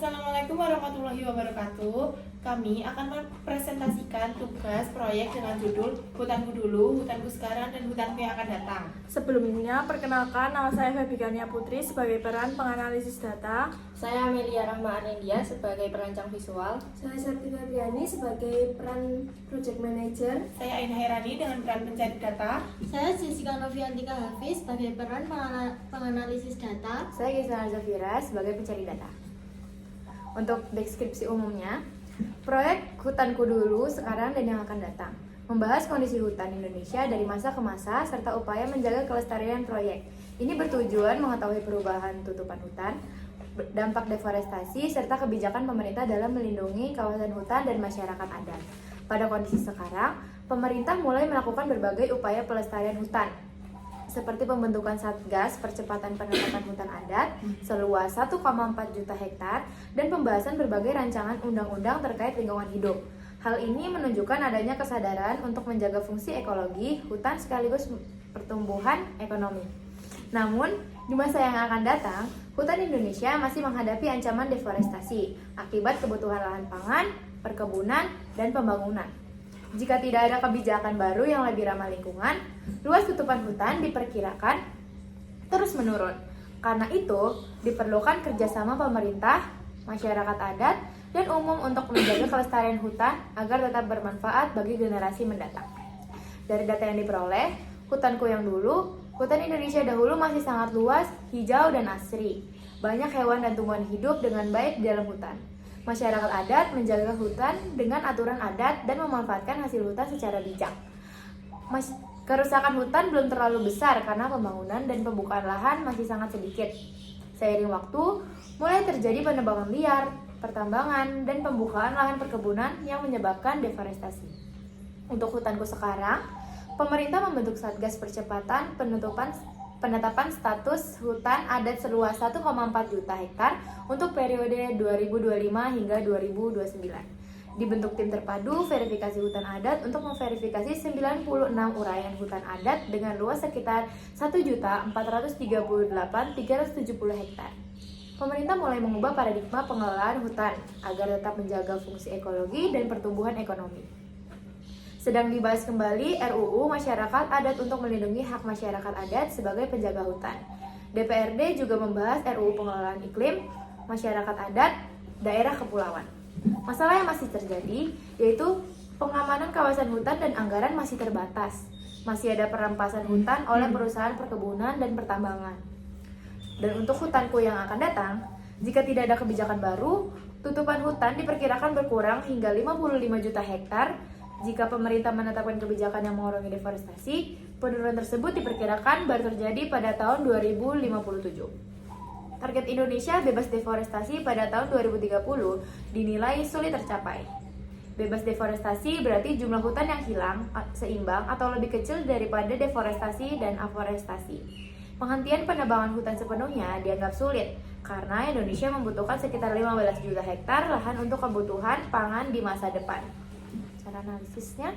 Assalamualaikum warahmatullahi wabarakatuh. Kami akan mempresentasikan tugas proyek dengan judul Hutanku Dulu, Hutanku Sekarang, dan Hutanku yang akan datang. Sebelumnya, perkenalkan nama saya Febikania Putri sebagai peran penganalisis data. Saya Amelia Rahma Anendia sebagai perancang visual. Saya Septi Fabiani sebagai peran project manager. Saya Aina Herani dengan peran pencari data. Saya Jessica Noviantika Hafiz sebagai peran penganalisis data. Saya Gisana Zafira sebagai pencari data. Untuk deskripsi umumnya, proyek Hutanku Dulu, Sekarang, dan yang akan datang membahas kondisi hutan Indonesia dari masa ke masa serta upaya menjaga kelestarian proyek. Ini bertujuan mengetahui perubahan tutupan hutan, dampak deforestasi, serta kebijakan pemerintah dalam melindungi kawasan hutan dan masyarakat adat. Pada kondisi sekarang, pemerintah mulai melakukan berbagai upaya pelestarian hutan, seperti pembentukan Satgas Percepatan Penanaman Hutan Adat seluas 1,4 juta hektar dan pembahasan berbagai rancangan undang-undang terkait lingkungan hidup. Hal ini menunjukkan adanya kesadaran untuk menjaga fungsi ekologi hutan sekaligus pertumbuhan ekonomi. Namun, di masa yang akan datang, hutan Indonesia masih menghadapi ancaman deforestasi akibat kebutuhan lahan pangan, perkebunan, dan pembangunan. Jika tidak ada kebijakan baru yang lebih ramah lingkungan, luas tutupan hutan diperkirakan terus menurun. Karena itu, diperlukan kerjasama pemerintah, masyarakat adat, dan umum untuk menjaga kelestarian hutan agar tetap bermanfaat bagi generasi mendatang. Dari data yang diperoleh, hutanku yang dulu, hutan Indonesia dahulu masih sangat luas, hijau, dan asri. Banyak hewan dan tumbuhan hidup dengan baik di dalam hutan. Masyarakat adat menjaga hutan dengan aturan adat dan memanfaatkan hasil hutan secara bijak. Kerusakan hutan belum terlalu besar karena pembangunan dan pembukaan lahan masih sangat sedikit. Seiring waktu, mulai terjadi penebangan liar, pertambangan, dan pembukaan lahan perkebunan yang menyebabkan deforestasi. Untuk hutanku sekarang, pemerintah membentuk Satgas Percepatan Penetapan status hutan adat seluas 1,4 juta hektar untuk periode 2025 hingga 2029. Dibentuk tim terpadu verifikasi hutan adat untuk memverifikasi 96 uraian hutan adat dengan luas sekitar 1.438.370 hektar. Pemerintah mulai mengubah paradigma pengelolaan hutan agar tetap menjaga fungsi ekologi dan pertumbuhan ekonomi. Sedang dibahas kembali RUU Masyarakat Adat untuk melindungi hak masyarakat adat sebagai penjaga hutan. DPRD juga membahas RUU Pengelolaan Iklim Masyarakat Adat Daerah Kepulauan. Masalah yang masih terjadi yaitu pengamanan kawasan hutan dan anggaran masih terbatas. Masih ada perampasan hutan oleh perusahaan perkebunan dan pertambangan. Dan untuk hutanku yang akan datang, jika tidak ada kebijakan baru, tutupan hutan diperkirakan berkurang hingga 55 juta hektar. Jika pemerintah menetapkan kebijakan yang mengurangi deforestasi, penurunan tersebut diperkirakan baru terjadi pada tahun 2057. Target Indonesia bebas deforestasi pada tahun 2030 dinilai sulit tercapai. Bebas deforestasi berarti jumlah hutan yang hilang seimbang atau lebih kecil daripada deforestasi dan aforestasi. Penghentian penebangan hutan sepenuhnya dianggap sulit karena Indonesia membutuhkan sekitar 15 juta hektar lahan untuk kebutuhan pangan di masa depan. Cara analisisnya?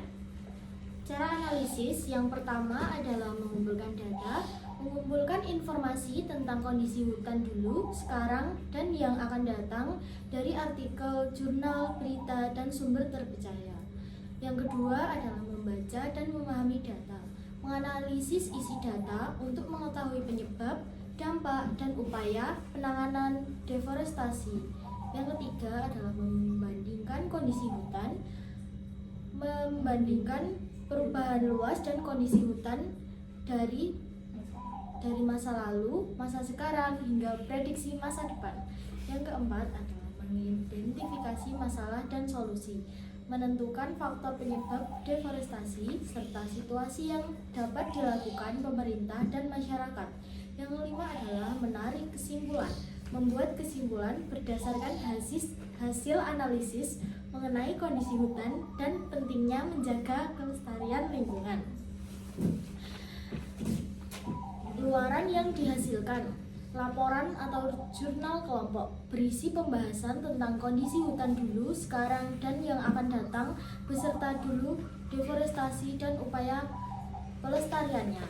Cara analisis yang pertama adalah mengumpulkan data, mengumpulkan informasi tentang kondisi hutan dulu, sekarang, dan yang akan datang dari artikel, jurnal, berita, dan sumber terpercaya. Yang kedua adalah membaca dan memahami data, menganalisis isi data untuk mengetahui penyebab, dampak, dan upaya penanganan deforestasi. Yang ketiga adalah membandingkan kondisi hutan, membandingkan perubahan luas dan kondisi hutan dari masa lalu, masa sekarang, hingga prediksi masa depan. Yang keempat adalah mengidentifikasi masalah dan solusi, menentukan faktor penyebab deforestasi, serta situasi yang dapat dilakukan pemerintah dan masyarakat. Yang kelima adalah menarik kesimpulan, membuat kesimpulan berdasarkan hasil analisis mengenai kondisi hutan dan pentingnya menjaga kelestarian lingkungan. Luaran yang dihasilkan, laporan atau jurnal kelompok berisi pembahasan tentang kondisi hutan dulu, sekarang, dan yang akan datang beserta dulu deforestasi dan upaya pelestariannya.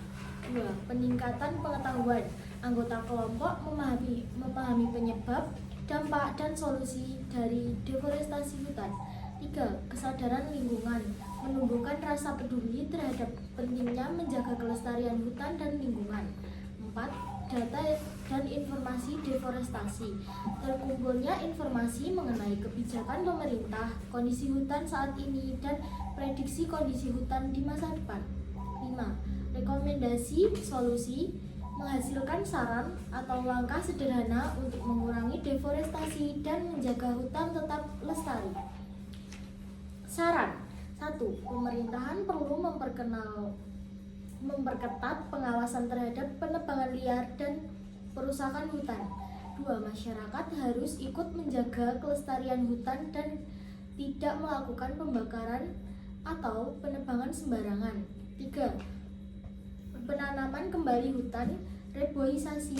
2. Peningkatan pengetahuan. Anggota kelompok memahami penyebab, dampak dan solusi dari deforestasi hutan. 3. Kesadaran lingkungan, menumbuhkan rasa peduli terhadap pentingnya menjaga kelestarian hutan dan lingkungan. 4. Data dan informasi deforestasi, terkumpulnya informasi mengenai kebijakan pemerintah, kondisi hutan saat ini, dan prediksi kondisi hutan di masa depan. 5. Rekomendasi solusi, menghasilkan saran atau langkah sederhana untuk mengurangi deforestasi dan menjaga hutan tetap lestari. Saran. 1. Pemerintahan perlu memperketat pengawasan terhadap penebangan liar dan perusakan hutan. 2. Masyarakat harus ikut menjaga kelestarian hutan dan tidak melakukan pembakaran atau penebangan sembarangan. 3. Penanaman kembali hutan, reboisasi,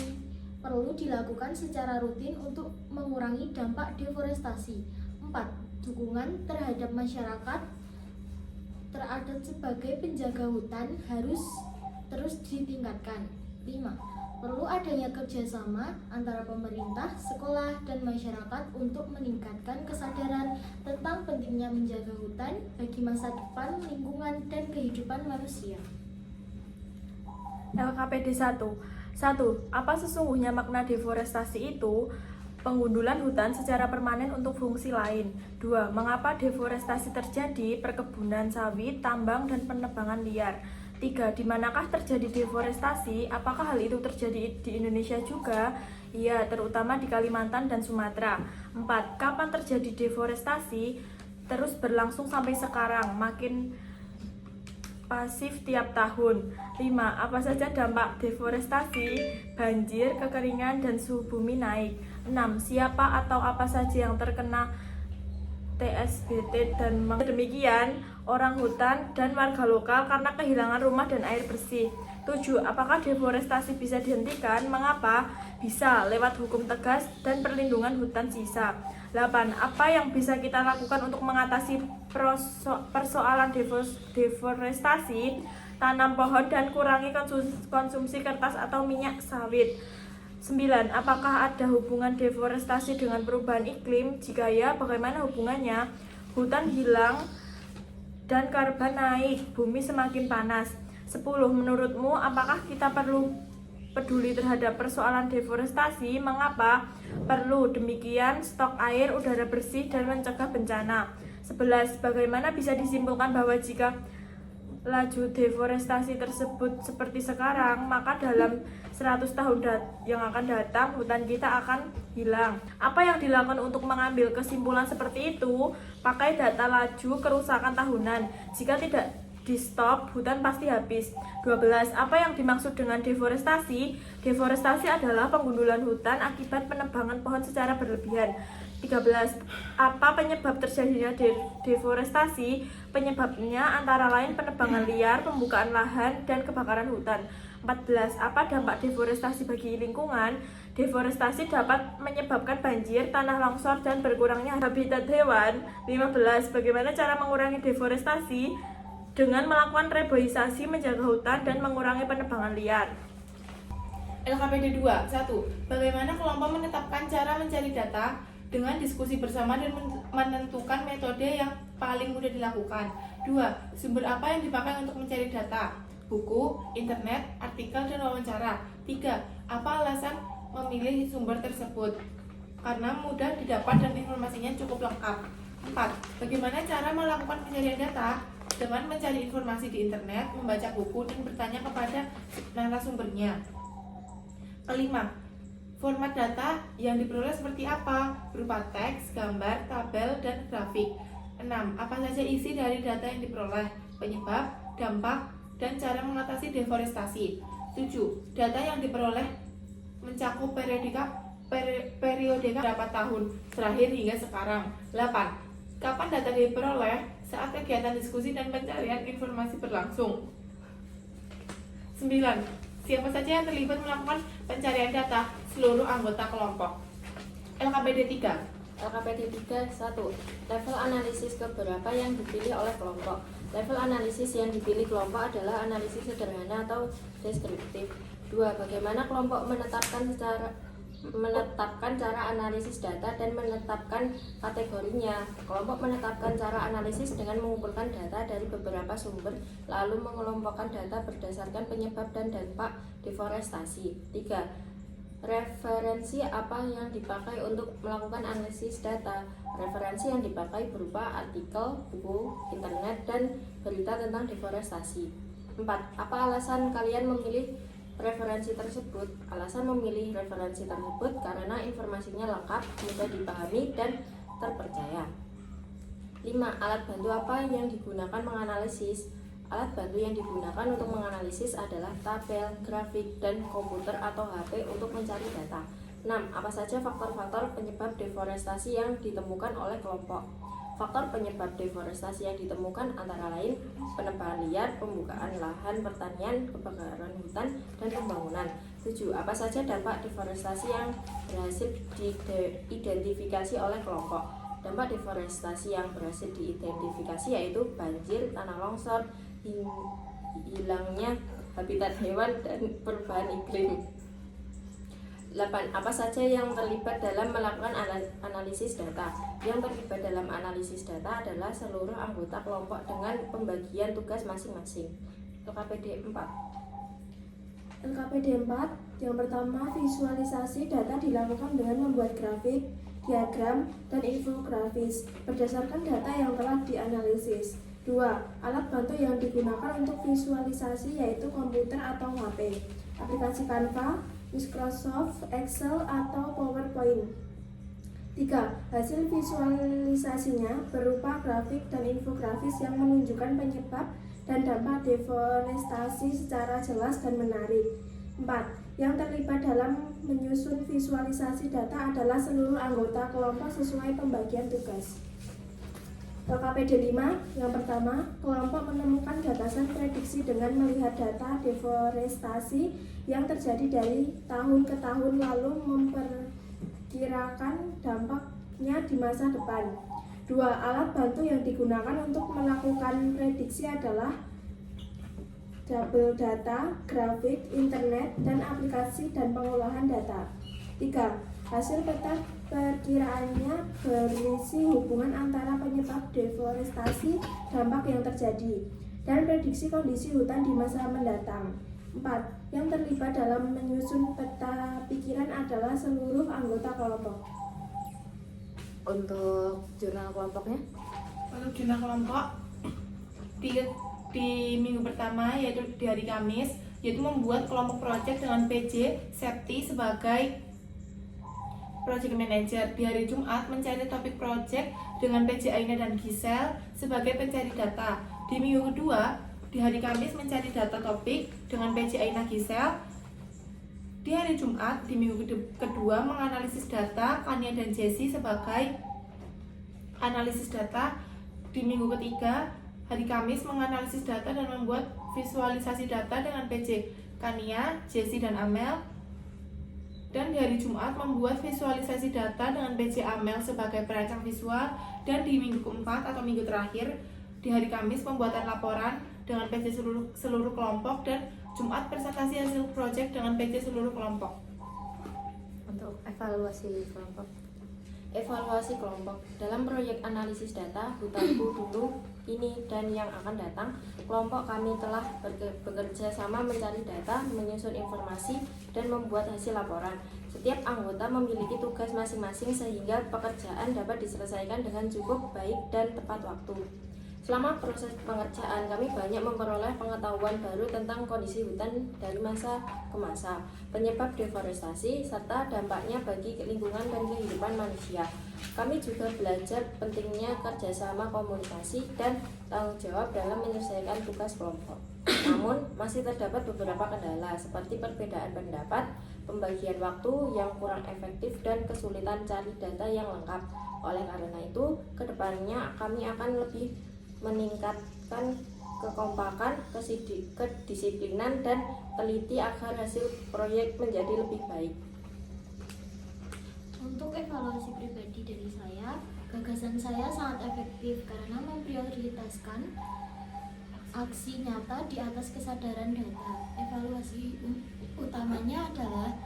perlu dilakukan secara rutin untuk mengurangi dampak deforestasi. 4. Dukungan terhadap masyarakat teradat sebagai penjaga hutan harus terus ditingkatkan. 5. Perlu adanya kerjasama antara pemerintah, sekolah, dan masyarakat untuk meningkatkan kesadaran tentang pentingnya menjaga hutan bagi masa depan, lingkungan, dan kehidupan manusia. LKPD 1. Apa sesungguhnya makna deforestasi itu? Penggundulan hutan secara permanen untuk fungsi lain. 2. Mengapa deforestasi terjadi? Perkebunan sawit, tambang, dan penebangan liar. 3. Di manakah terjadi deforestasi? Apakah hal itu terjadi di Indonesia juga? Iya, terutama di Kalimantan dan Sumatera. 4. Kapan terjadi deforestasi? Terus berlangsung sampai sekarang, makin pasif tiap tahun. 5. Apa saja dampak deforestasi? Banjir, kekeringan, dan suhu bumi naik. 6. Siapa atau apa saja yang terkena TSBT dan demikian orang hutan dan warga lokal karena kehilangan rumah dan air bersih. 7. Apakah deforestasi bisa dihentikan? Mengapa? Bisa, lewat hukum tegas dan perlindungan hutan sisa. 8. Apa yang bisa kita lakukan untuk mengatasi persoalan deforestasi? Tanam pohon dan kurangi konsumsi kertas atau minyak sawit. 9. Apakah ada hubungan deforestasi dengan perubahan iklim? Jika ya, bagaimana hubungannya? Hutan hilang dan karbon naik, bumi semakin panas. 10. Menurutmu, apakah kita perlu peduli terhadap persoalan deforestasi? Mengapa? Perlu, demikian stok air, udara bersih, dan mencegah bencana. 11. Bagaimana bisa disimpulkan bahwa jika laju deforestasi tersebut seperti sekarang, maka dalam 100 tahun yang akan datang hutan kita akan hilang. Apa yang dilakukan untuk mengambil kesimpulan seperti itu? Pakai data laju kerusakan tahunan. Jika tidak di stop, hutan pasti habis. 12. Apa yang dimaksud dengan deforestasi? Deforestasi adalah penggundulan hutan akibat penebangan pohon secara berlebihan. 13. Apa penyebab terjadinya deforestasi? Penyebabnya antara lain penebangan liar, pembukaan lahan, dan kebakaran hutan. 14. Apa dampak deforestasi bagi lingkungan? Deforestasi dapat menyebabkan banjir, tanah longsor, dan berkurangnya habitat hewan. 15. Bagaimana cara mengurangi deforestasi? Dengan melakukan reboisasi, menjaga hutan, dan mengurangi penebangan liar. LKPD 2. 1. Bagaimana kelompok menetapkan cara mencari data dengan diskusi bersama dan menentukan metode yang paling mudah dilakukan. 2. Sumber apa yang dipakai untuk mencari data? Buku, internet, artikel, dan wawancara. 3. Apa alasan memilih sumber tersebut? Karena mudah didapat dan informasinya cukup lengkap. 4. Bagaimana cara melakukan pencarian data? Dengan mencari informasi di internet, membaca buku, dan bertanya kepada narasumbernya. 5. Format data yang diperoleh seperti apa? Berupa teks, gambar, tabel, dan grafik. 6. Apa saja isi dari data yang diperoleh? Penyebab, dampak, dan cara mengatasi deforestasi. 7. Data yang diperoleh mencakup periode berapa tahun terakhir hingga sekarang. 8. Kapan data diperoleh? Saat kegiatan diskusi dan pencarian informasi berlangsung. 9. Siapa saja yang terlibat melakukan pencarian data? Seluruh anggota kelompok. LKPD 3. LKPD 3. 1. Level analisis keberapa yang dipilih oleh kelompok. Level analisis yang dipilih kelompok adalah analisis sederhana atau deskriptif. 2. Bagaimana kelompok menetapkan menetapkan cara analisis data dan menetapkan kategorinya. Kelompok menetapkan cara analisis dengan mengumpulkan data dari beberapa sumber, lalu mengelompokkan data berdasarkan penyebab dan dampak deforestasi. 3. Referensi apa yang dipakai untuk melakukan analisis data? Referensi yang dipakai berupa artikel, buku, internet, dan berita tentang deforestasi. 4. Apa alasan kalian memilih referensi tersebut? Alasan memilih referensi tersebut karena informasinya lengkap, mudah dipahami, dan terpercaya. 5. Alat bantu apa yang digunakan menganalisis? Alat bantu yang digunakan untuk menganalisis adalah tabel, grafik, dan komputer atau HP untuk mencari data. 6. Apa saja faktor-faktor penyebab deforestasi yang ditemukan oleh kelompok? Faktor penyebab deforestasi yang ditemukan antara lain penebangan liar, pembukaan lahan pertanian, kebakaran hutan, dan pembangunan. 7. Apa saja dampak deforestasi yang berhasil diidentifikasi oleh kelompok? Dampak deforestasi yang berhasil diidentifikasi yaitu banjir, tanah longsor, hilangnya habitat hewan, dan perubahan iklim. 8. Apa saja yang terlibat dalam melakukan analisis data? Yang terlibat dalam analisis data adalah seluruh anggota kelompok dengan pembagian tugas masing-masing. LKPD 4. LKPD 4, yang pertama, visualisasi data dilakukan dengan membuat grafik, diagram, dan infografis berdasarkan data yang telah dianalisis. 2. Alat bantu yang digunakan untuk visualisasi yaitu komputer atau HP, aplikasi Canva, Microsoft Excel, atau PowerPoint. 3. Hasil visualisasinya berupa grafik dan infografis yang menunjukkan penyebab dan dampak deforestasi secara jelas dan menarik. 4. Yang terlibat dalam menyusun visualisasi data adalah seluruh anggota kelompok sesuai pembagian tugas. LKPD 5, yang pertama, kelompok menemukan batasan prediksi dengan melihat data deforestasi yang terjadi dari tahun ke tahun lalu memperkirakan dampaknya di masa depan. 2. Alat bantu yang digunakan untuk melakukan prediksi adalah tabel data, grafik, internet, dan aplikasi dan pengolahan data. 3. Hasil peta perkiraannya berisi hubungan antara penyebab deforestasi, dampak yang terjadi, dan prediksi kondisi hutan di masa mendatang. 4. Yang terlibat dalam menyusun peta pikiran adalah seluruh anggota kelompok. Untuk jurnal kelompoknya? Untuk jurnal kelompok di minggu pertama, yaitu di hari Kamis, yaitu membuat kelompok proyek dengan PJ Septi sebagai project manager. Di hari Jumat mencari topik project dengan PJ Aina dan Gisel sebagai pencari data. Di minggu kedua, di hari Kamis mencari data topik dengan PJ Aina Gisel. Di hari Jumat, di minggu kedua menganalisis data Kania dan Jesse sebagai analisis data. Di minggu ketiga, hari Kamis menganalisis data dan membuat visualisasi data dengan PJ Kania, Jesse, dan Amel. Dan di hari Jumat membuat visualisasi data dengan PJ Amel sebagai perancang visual. Dan di minggu keempat atau minggu terakhir di hari Kamis pembuatan laporan dengan PJ seluruh kelompok. Dan Jumat presentasi hasil proyek dengan PJ seluruh kelompok. Untuk evaluasi kelompok. Evaluasi kelompok. Dalam proyek analisis data Hutanku Dulu, Ini, dan yang akan datang, kelompok kami telah bekerja sama mencari data, menyusun informasi, dan membuat hasil laporan. Setiap anggota memiliki tugas masing-masing sehingga pekerjaan dapat diselesaikan dengan cukup baik dan tepat waktu. Selama proses pengerjaan, kami banyak memperoleh pengetahuan baru tentang kondisi hutan dari masa ke masa, penyebab deforestasi, serta dampaknya bagi lingkungan dan kehidupan manusia. Kami juga belajar pentingnya kerjasama, komunikasi, dan tanggung jawab dalam menyelesaikan tugas kelompok. Namun, masih terdapat beberapa kendala seperti perbedaan pendapat, pembagian waktu yang kurang efektif, dan kesulitan cari data yang lengkap. Oleh karena itu, kedepannya kami akan lebih meningkatkan kekompakan, kedisiplinan, dan teliti agar hasil proyek menjadi lebih baik. Untuk evaluasi pribadi dari saya, gagasan saya sangat efektif karena memprioritaskan aksi nyata di atas kesadaran data. Evaluasi utamanya adalah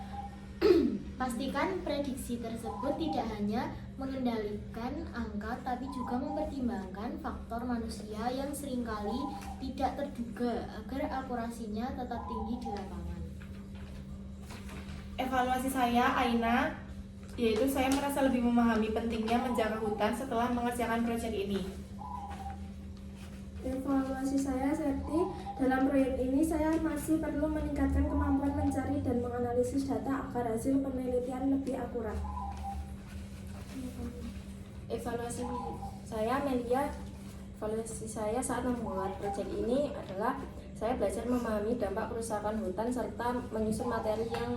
Pastikan prediksi tersebut tidak hanya mengendalikan angka tapi juga mempertimbangkan faktor manusia yang seringkali tidak terduga agar akurasinya tetap tinggi di lapangan. Evaluasi saya, Aina, yaitu saya merasa lebih memahami pentingnya menjaga hutan setelah mengerjakan proyek ini. Evaluasi saya, Septi, dalam proyek ini saya masih perlu meningkatkan kemampuan mencari dan menganalisis data agar hasil penelitian lebih akurat. Evaluasi saya, Melia, evaluasi saya saat membuat proyek ini adalah saya belajar memahami dampak kerusakan hutan serta menyusun materi yang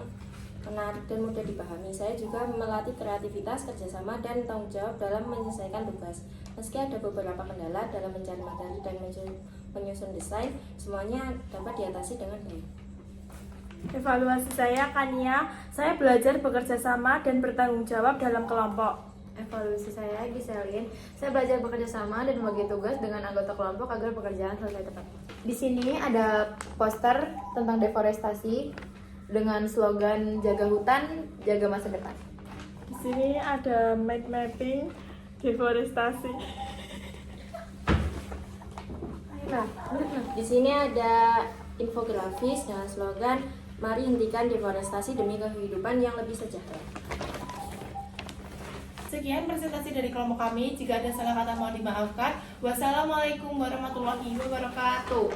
menarik dan mudah dipahami. Saya juga melatih kreativitas, kerjasama, dan tanggung jawab dalam menyelesaikan tugas. Meski ada beberapa kendala dalam mencari materi dan menyusun desain, semuanya dapat diatasi dengan baik. Evaluasi saya, Kania, saya belajar bekerja sama dan bertanggung jawab dalam kelompok. Evaluasi saya, Giselin, saya belajar bekerja sama dan membagi tugas dengan anggota kelompok agar pekerjaan selesai tepat. Di sini ada poster tentang deforestasi dengan slogan jaga hutan, jaga masa depan. Di sini ada mind mapping deforestasi. Di sini ada infografis dengan slogan "Mari hentikan deforestasi demi kehidupan yang lebih sejahtera". Sekian presentasi dari kelompok kami. Jika ada salah kata mohon dimaafkan. Wassalamualaikum warahmatullahi wabarakatuh.